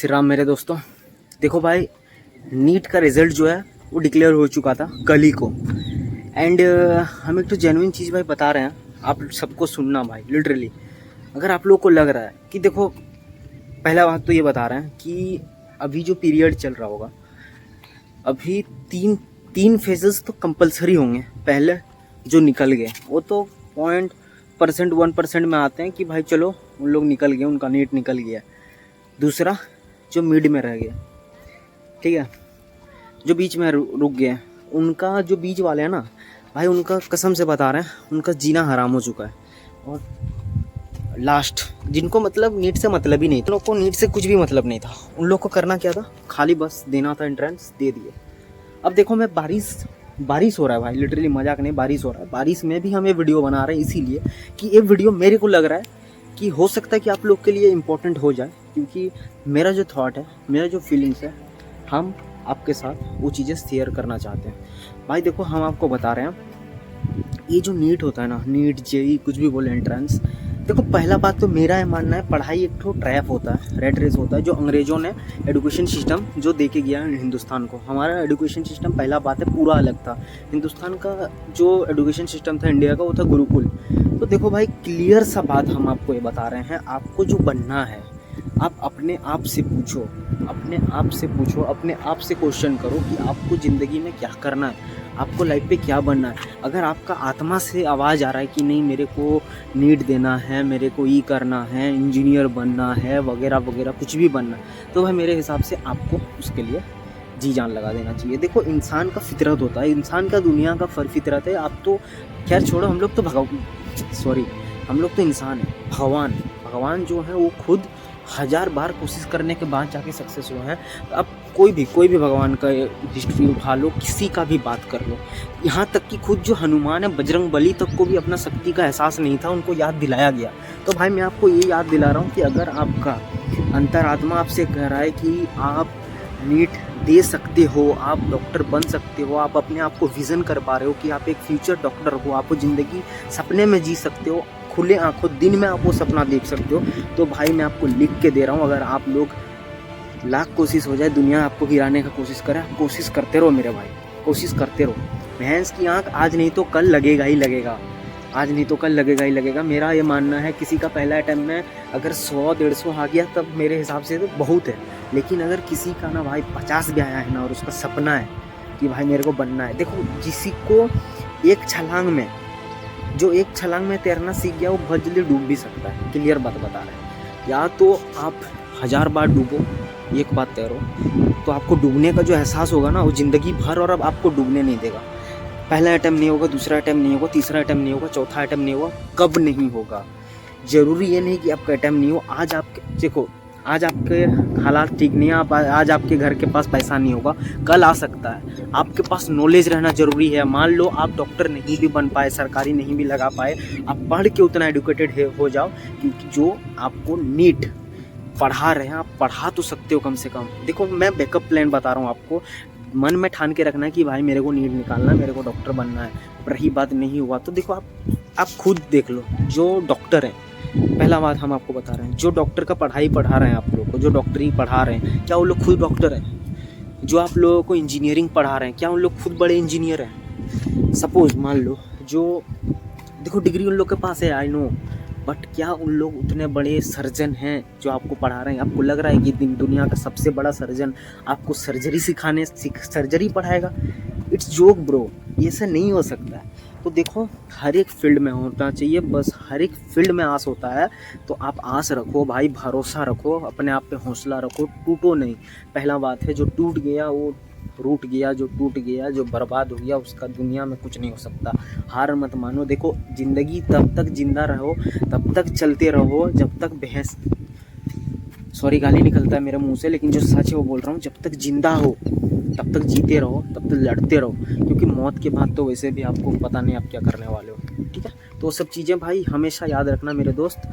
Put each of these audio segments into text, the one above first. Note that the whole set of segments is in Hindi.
श्री राम मेरे दोस्तों। देखो भाई, नीट का रिज़ल्ट जो है वो डिक्लेयर हो चुका था कल ही को। एंड हम एक तो जेन्युइन चीज़ भाई बता रहे हैं, आप सबको सुनना भाई। लिटरली अगर आप लोग को लग रहा है कि देखो, पहला बात तो ये बता रहे हैं कि अभी जो पीरियड चल रहा होगा, अभी तीन फेजेस तो कंपलसरी होंगे। पहले जो निकल गए वो तो 1% में आते हैं कि भाई चलो उन लोग निकल गए, उनका नीट निकल गया। दूसरा जो मिड में रह गया, ठीक है, जो बीच में रुक गए, उनका जो बीच वाले हैं ना भाई, उनका कसम से बता रहे हैं, उनका जीना हराम हो चुका है। और लास्ट जिनको मतलब नीट से मतलब ही नहीं था, उन लोग को नीट से कुछ भी मतलब नहीं था, उन लोग को करना क्या था, खाली बस देना था एंट्रेंस, दे दिए। अब देखो, मैं बारिश हो रहा है भाई, लिटरली मजाक नहीं, बारिश हो रहा है। बारिश में भी हम ये वीडियो बना रहे हैं इसीलिए कि ये वीडियो मेरे को लग रहा है कि हो सकता है कि आप लोग के लिए इम्पोर्टेंट हो जाए, क्योंकि मेरा जो थॉट है, मेरा जो फीलिंग्स है, हम आपके साथ वो चीज़ें शेयर करना चाहते हैं। भाई देखो, हम आपको बता रहे हैं, ये जो नीट होता है ना, नीट जेई कुछ भी बोले एंट्रेंस, देखो पहला बात तो मेरा ये मानना है, पढ़ाई एक ठो ट्रैप होता है, रेड रेस होता है, जो अंग्रेज़ों ने एजुकेशन सिस्टम जो दे के गया है हिंदुस्तान को। हमारा एजुकेशन सिस्टम पहला बात है पूरा अलग था। हिंदुस्तान का जो एजुकेशन सिस्टम था इंडिया का, वो था गुरुकुल। तो देखो भाई, क्लियर सा बात हम आपको ये बता रहे हैं, आपको जो बनना है आप अपने आप से पूछो, अपने आप से क्वेश्चन करो कि आपको ज़िंदगी में क्या करना है, आपको लाइफ पे क्या बनना है। अगर आपका आत्मा से आवाज़ आ रहा है कि नहीं मेरे को नीट देना है, मेरे को ये करना है, इंजीनियर बनना है, वगैरह वगैरह कुछ भी बनना है, तो भाई मेरे हिसाब से आपको उसके लिए जी जान लगा देना चाहिए। देखो, इंसान का फितरत होता है, इंसान का दुनिया का फितरत है। आप तो खैर छोड़ो, हम लोग तो इंसान हैं। भगवान जो है वो खुद 1000 बार कोशिश करने के बाद जाके सक्सेस हुए हैं। अब कोई भी भगवान का हिस्ट्री उठा लो, किसी का भी बात कर लो, यहाँ तक कि खुद जो हनुमान है, बजरंग बली तक को भी अपना शक्ति का एहसास नहीं था, उनको याद दिलाया गया। तो भाई मैं आपको ये याद दिला रहा हूँ कि अगर आपका अंतरात्मा आपसे कह रहा है कि आप नीट दे सकते हो, आप डॉक्टर बन सकते हो, आप अपने आप को विज़न कर पा रहे हो कि आप एक फ्यूचर डॉक्टर हो, आपको ज़िंदगी सपने में जी सकते हो, खुले आंखों दिन में आप वो सपना देख सकते हो, तो भाई मैं आपको लिख के दे रहा हूँ, अगर आप लोग लाख कोशिश हो जाए, दुनिया आपको गिराने का कोशिश करे, कोशिश करते रहो मेरे भाई, कोशिश करते रहो। भैंस की आंख आज नहीं तो कल लगेगा ही लगेगा, आज नहीं तो कल लगेगा ही लगेगा। मेरा ये मानना है, किसी का पहला अटैम्प्ट में अगर 100-150 आ गया तब मेरे हिसाब से तो बहुत है, लेकिन अगर किसी का ना भाई 50 भी आया है ना, और उसका सपना है कि भाई मेरे को बनना है, देखो किसी को एक छलांग में तैरना सीख गया, वो बहुत जल्दी डूब भी सकता है। क्लियर बात बता रहे हैं, या तो आप 1000 बार डूबो, एक बार तैरो, तो आपको डूबने का जो एहसास होगा ना, वो ज़िंदगी भर और अब आपको डूबने नहीं देगा। पहला अटैम्प्ट नहीं होगा, दूसरा अटैम्प्ट नहीं होगा, तीसरा अटैम्प्ट नहीं होगा, चौथा अटैम्प्ट नहीं होगा, कब नहीं होगा। ज़रूरी ये नहीं कि आपका अटैम्प्ट नहीं हो। आज आपके देखो, आज आपके हालात ठीक नहीं है, आज आपके घर के पास पैसा नहीं होगा, कल आ सकता है। आपके पास नॉलेज रहना ज़रूरी है। मान लो आप डॉक्टर नहीं भी बन पाए, सरकारी नहीं भी लगा पाए, आप पढ़ के उतना एडुकेटेड हो जाओ, क्योंकि जो आपको नीट पढ़ा रहे हैं, आप पढ़ा तो सकते हो कम से कम। देखो, मैं बैकअप प्लान बता रहा हूँ आपको, मन में ठान के रखना है कि भाई मेरे को नीट निकालना है, मेरे को डॉक्टर बनना है। रही बात नहीं हुआ तो देखो, आप खुद देख लो, जो डॉक्टर हैं, पहला बात हम आपको बता रहे हैं, जो डॉक्टर का पढ़ाई पढ़ा रहे हैं आप लोगों को, जो डॉक्टरी पढ़ा रहे हैं, क्या वो लोग खुद डॉक्टर हैं? जो आप लोगों को इंजीनियरिंग पढ़ा रहे हैं, क्या उन लोग खुद बड़े इंजीनियर हैं? सपोज मान लो, जो देखो डिग्री उन लोग के पास है, आई नो, बट क्या उन लोग उतने बड़े सर्जन हैं जो आपको पढ़ा रहे हैं? आपको लग रहा है कि दुनिया का सबसे बड़ा सर्जन आपको सर्जरी पढ़ाएगा? इट्स जोक ब्रो, ये से नहीं हो सकता है। तो देखो, हर एक फील्ड में होना चाहिए, बस हर एक फील्ड में आस होता है, तो आप आस रखो भाई, भरोसा रखो, अपने आप पे हौसला रखो, टूटो नहीं। पहला बात है, जो टूट गया वो रूठ गया, जो टूट गया, जो बर्बाद हो गया, उसका दुनिया में कुछ नहीं हो सकता। हार मत मानो। देखो, ज़िंदगी तब तक जिंदा रहो, तब तक चलते रहो, जब तक गाली निकलता है मेरे मुंह से, लेकिन जो सच है वो बोल रहा हूँ, जब तक जिंदा हो तब तक जीते रहो, तब तक लड़ते रहो, क्योंकि मौत के बाद तो वैसे भी आपको पता नहीं आप क्या करने वाले हो। ठीक है, तो सब चीज़ें भाई हमेशा याद रखना मेरे दोस्त।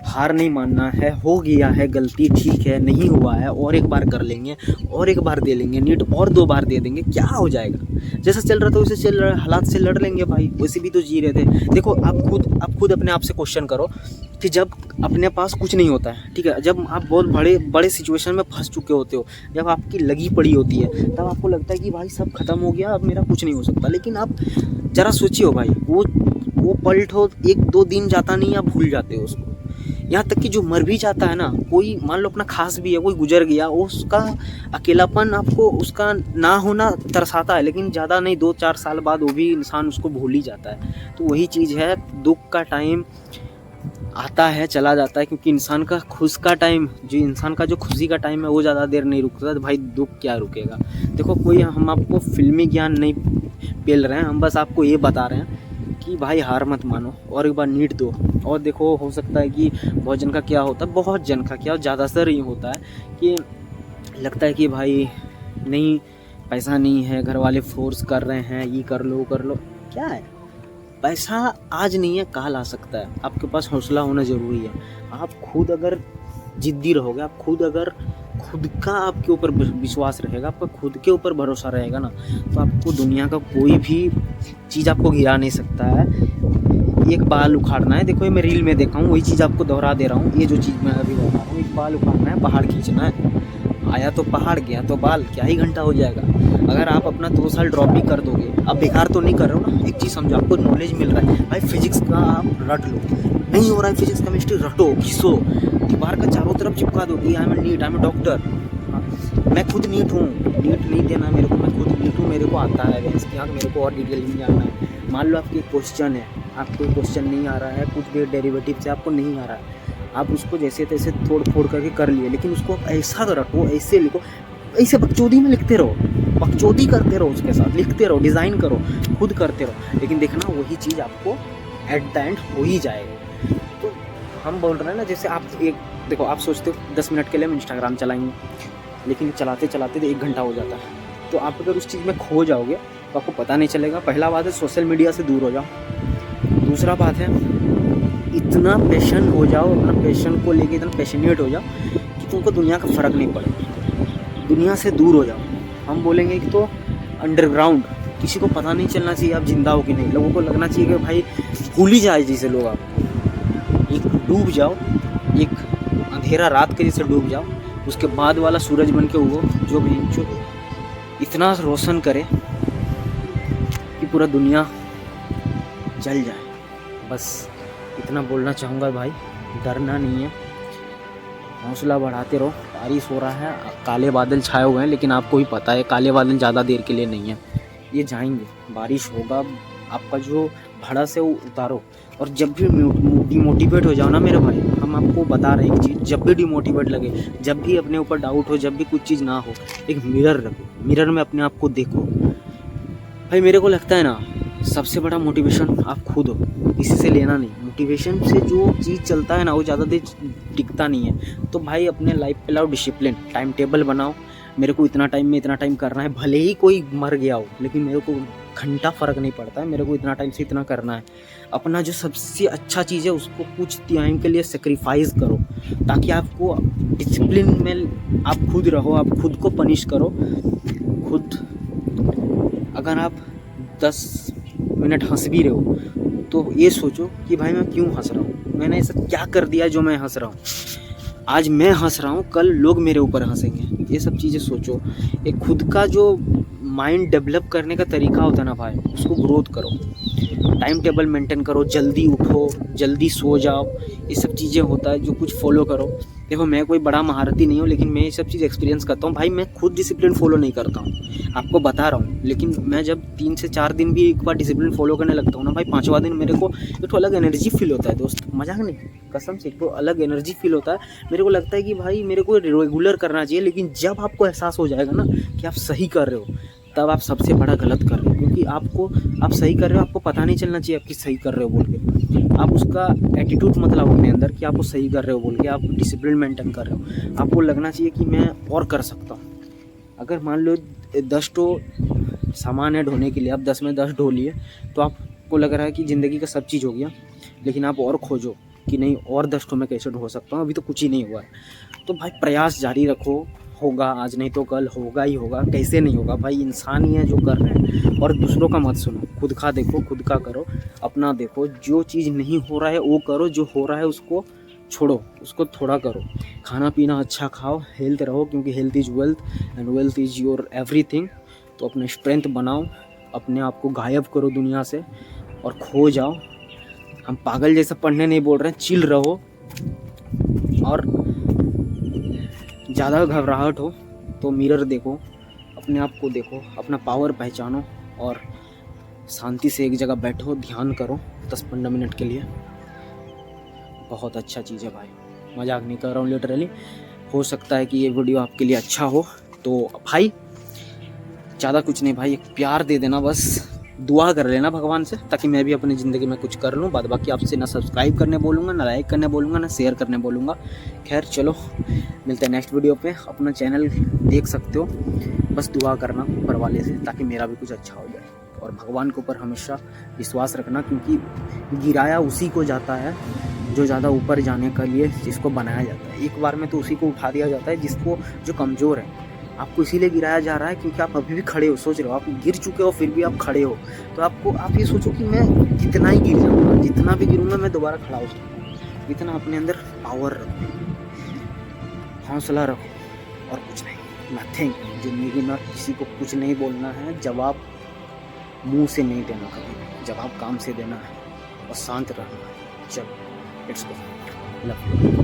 हार नहीं मानना है। हो गया है गलती, ठीक है, नहीं हुआ है, और एक बार कर लेंगे, और एक बार दे लेंगे नीट, और 2 बार दे देंगे, क्या हो जाएगा। जैसा चल रहा था वैसे चल रहा है, हालात से लड़ लेंगे भाई, वैसे भी तो जी रहे थे। देखो आप खुद अपने आप से क्वेश्चन करो कि जब अपने पास कुछ नहीं होता है, ठीक है, जब आप बहुत बड़े सिचुएशन में फंस चुके होते हो, जब आपकी लगी पड़ी होती है, तब आपको लगता है कि भाई सब खत्म हो गया, अब मेरा कुछ नहीं हो सकता। लेकिन आप ज़रा सोचिए भाई, वो पल ठो 1-2 दिन जाता नहीं, आप भूल जाते हो उसको। यहाँ तक कि जो मर भी जाता है ना, कोई मान लो अपना खास भी है, कोई गुजर गया, उसका अकेलापन आपको उसका ना होना तरसाता है, लेकिन ज़्यादा नहीं, 2-4 साल बाद वो भी इंसान उसको भूल ही जाता है। तो वही चीज़ है, दुख का टाइम आता है, चला जाता है, क्योंकि इंसान का खुशी का टाइम है वो ज़्यादा देर नहीं रुकता। तो भाई दुख क्या रुकेगा। देखो कोई हम आपको फिल्मी ज्ञान नहीं पेल रहे हैं, हम बस आपको ये बता रहे हैं कि भाई हार मत मानो, और एक बार नीट दो। और देखो हो सकता है कि बहुत जन का क्या होता है, बहुत जन का क्या ज़्यादातर ये होता है कि लगता है कि भाई नहीं, पैसा नहीं है, घर वाले फोर्स कर रहे हैं, ये कर लो क्या है, पैसा आज नहीं है कल आ सकता है। आपके पास हौसला होना ज़रूरी है। आप खुद अगर जिद्दी रहोगे, आप खुद अगर खुद का आपके ऊपर विश्वास रहेगा, आपका खुद के ऊपर भरोसा रहेगा ना, तो आपको दुनिया का कोई भी चीज़ आपको गिरा नहीं सकता है। एक बाल उखाड़ना है, देखो ये मैं रील में देखा हूँ, वही चीज़ आपको दोहरा दे रहा हूँ। ये जो चीज़ मैं अभी बता रहा हूँ, एक बाल उखाड़ना है, पहाड़ खींचना है, आया तो पहाड़, गया तो बाल, क्या ही घंटा हो जाएगा। अगर आप अपना 2 साल ड्रॉप भी कर दोगे, आप बेकार तो नहीं कर रहे हो ना। एक चीज़ समझो, आपको नॉलेज मिल रहा है भाई, फिजिक्स का आप रट लो, नहीं हो रहा है फिजिक्स केमिस्ट्री, रटो, घिसो, दीवार का चारों तरफ चिपका दो कि I am NEET, I am doctor, मैं खुद नीट हूँ, नीट नहीं देना मेरे को, मैं खुद नीट हूँ, मेरे को आता है गैस की आँख, मेरे को और डिटेल नहीं जानना है। मान लो आपकी क्वेश्चन है, आपको क्वेश्चन नहीं आ रहा है, कुछ भी डेरिवेटिव से आपको नहीं आ रहा है, आप उसको जैसे तैसे तोड़ फोड़ करके कर लिए, लेकिन उसको आप ऐसा रखो, ऐसे लिखो, ऐसे बकचोदी में लिखते रहो, बकचोदी करते रहो, उसके साथ लिखते रहो, डिज़ाइन करो, खुद करते रहो, लेकिन देखना वही चीज़ आपको एट द एंड हो ही जाएगा। तो हम बोल रहे हैं ना, जैसे आप एक देखो, आप सोचते हो 10 मिनट के लिए हम इंस्टाग्राम चलाएंगे, लेकिन चलाते चलाते तो 1 घंटा हो जाता है। तो आप अगर उस चीज़ में खो जाओगे तो आपको पता नहीं चलेगा। पहला बात है सोशल मीडिया से दूर हो जाओ। दूसरा बात है इतना पैशन हो जाओ, अपना पैशन को लेके इतना पैशनेट हो जाओ कि तुमको दुनिया का फ़र्क नहीं पड़ेगा। दुनिया से दूर हो जाओ। हम बोलेंगे कि तो अंडरग्राउंड, किसी को पता नहीं चलना चाहिए आप जिंदा हो कि नहीं। लोगों को लगना चाहिए कि भाई भूल ही जाए जैसे लोग, आप एक डूब जाओ, एक अंधेरा रात के जैसे डूब जाओ, उसके बाद वाला सूरज बन के उगो, जो भी जो इतना रोशन करे कि पूरा दुनिया जल जाए। बस इतना बोलना चाहूँगा भाई, डरना नहीं है, हौसला बढ़ाते रहो। बारिश हो रहा है, काले बादल छाए हुए हैं, लेकिन आपको भी पता है काले बादल ज़्यादा देर के लिए नहीं है, ये जाएंगे, बारिश होगा। आपका जो भड़ास है वो उतारो। और जब भी डिमोटिवेट हो जाओ ना मेरे भाई, हम आपको बता रहे हैं एक चीज़, जब भी डिमोटिवेट लगे, जब भी अपने ऊपर डाउट हो, जब भी कुछ चीज़ ना हो, एक मिरर रखो, मिरर में अपने आप को देखो। भाई मेरे को लगता है ना, सबसे बड़ा मोटिवेशन आप खुद हो, किसी से लेना नहीं। मोटिवेशन से जो चीज़ चलता है ना, वो ज़्यादा देर टिकता नहीं है। तो भाई अपने लाइफ पे लाओ डिसिप्लिन, टाइम टेबल बनाओ, मेरे को इतना टाइम में इतना टाइम करना है, भले ही कोई मर गया हो, लेकिन मेरे को घंटा फ़र्क नहीं पड़ता है, मेरे को इतना टाइम से इतना करना है। अपना जो सबसे अच्छा चीज़ है उसको कुछ टाइम के लिए सेक्रीफाइस करो, ताकि आपको डिसिप्लिन में आप खुद रहो, आप खुद को पनिश करो खुद। अगर आप 10 मिनट हंस भी रहे हो तो ये सोचो कि भाई मैं क्यों हंस रहा हूँ, मैंने ऐसा क्या कर दिया जो मैं हंस रहा हूँ। आज मैं हंस रहा हूँ, कल लोग मेरे ऊपर हंसेंगे। ये सब चीज़ें सोचो। एक खुद का जो माइंड डेवलप करने का तरीका होता है ना भाई, उसको ग्रोथ करो, टाइम टेबल मेंटेन करो, जल्दी उठो, जल्दी सो जाओ, ये सब चीज़ें होता है जो कुछ फॉलो करो। देखो मैं कोई बड़ा महारथी नहीं हूँ, लेकिन मैं ये सब चीज़ एक्सपीरियंस करता हूँ भाई। मैं खुद डिसिप्लिन फॉलो नहीं करता हूँ, आपको बता रहा हूँ, लेकिन मैं जब 3 से 4 दिन भी एक बार डिसिप्लिन फॉलो करने लगता हूँ ना भाई, 5वां दिन मेरे को एक तो अलग एनर्जी फील होता है दोस्त, मजाक नहीं, कसम से एक तो अलग एनर्जी फील होता है। मेरे को लगता है कि भाई मेरे को रेगुलर करना चाहिए, लेकिन जब आपको एहसास हो जाएगा ना कि आप सही कर रहे हो, तब आप सबसे बड़ा गलत कर रहे हो। क्योंकि आप सही कर रहे हो, आपको पता नहीं चलना चाहिए आपकी सही कर रहे हो बोल के। आप उसका एटीट्यूड मत लाओ अपने अंदर कि आप सही कर रहे हो बोल के, आप डिसिप्लिन मेंटेन कर रहे हो। आपको लगना चाहिए कि मैं और कर सकता हूँ। अगर मान लो 10 टो सामान है ढोने के लिए, आप 10 में 10 ढो लिए, तो आपको लग रहा है कि ज़िंदगी का सब चीज़ हो गया, लेकिन आप और खोजो, कि नहीं और 10 ठो मैं कैसे ढो सकता हूँ, अभी तो कुछ ही नहीं हुआ है। तो भाई प्रयास जारी रखो, होगा आज नहीं तो कल, होगा ही होगा। कैसे नहीं होगा भाई, इंसान ही है जो कर रहे हैं। और दूसरों का मत सुनो, खुद का देखो, खुद का करो, अपना देखो। जो चीज़ नहीं हो रहा है वो करो, जो हो रहा है उसको छोड़ो, उसको थोड़ा करो। खाना पीना अच्छा खाओ, हेल्थ रहो, क्योंकि health is wealth and wealth is your everything. तो अपने स्ट्रेंथ बनाओ, अपने आप को गायब करो दुनिया से और खो जाओ। हम पागल जैसा पढ़ने नहीं बोल रहे हैं, चिल रहो। और ज़्यादा घबराहट हो तो मिरर देखो, अपने आप को देखो, अपना पावर पहचानो और शांति से एक जगह बैठो, ध्यान करो 10-15 मिनट के लिए। बहुत अच्छा चीज़ है भाई, मजाक नहीं कर रहा हूँ, लिटरली। हो सकता है कि ये वीडियो आपके लिए अच्छा हो। तो भाई ज़्यादा कुछ नहीं भाई, एक प्यार दे देना बस, दुआ कर लेना भगवान से, ताकि मैं भी अपनी ज़िंदगी में कुछ कर लूँ। बाद बाकी आपसे ना सब्सक्राइब करने बोलूँगा, ना लाइक करने बोलूँगा, ना शेयर करने बोलूँगा। खैर चलो, मिलते हैं नेक्स्ट वीडियो पे। अपना चैनल देख सकते हो, बस दुआ करना ऊपर वाले से, ताकि मेरा भी कुछ अच्छा हो जाए। और भगवान के ऊपर हमेशा विश्वास रखना, क्योंकि गिराया उसी को जाता है जो ज़्यादा ऊपर जाने के लिए जिसको बनाया जाता है। एक बार में तो उसी को उठा दिया जाता है जिसको, जो कमज़ोर है। आपको इसीलिए गिराया जा रहा है क्योंकि आप अभी भी खड़े हो। सोच रहे हो, आप गिर चुके हो फिर भी आप खड़े हो। तो आप ये सोचो कि मैं कितना ही गिर जाऊँगा, जितना भी गिरूँगा मैं दोबारा खड़ा हो सकूँगा। इतना अपने अंदर पावर रखो, हौसला रखो, और कुछ नहीं, नथिंग। ज़िंदगी में किसी को कुछ नहीं बोलना है, जवाब मुंह से नहीं देना कभी भी, जवाब काम से देना है और शांत रहना है। चलो, लेट्स गो, लव यू।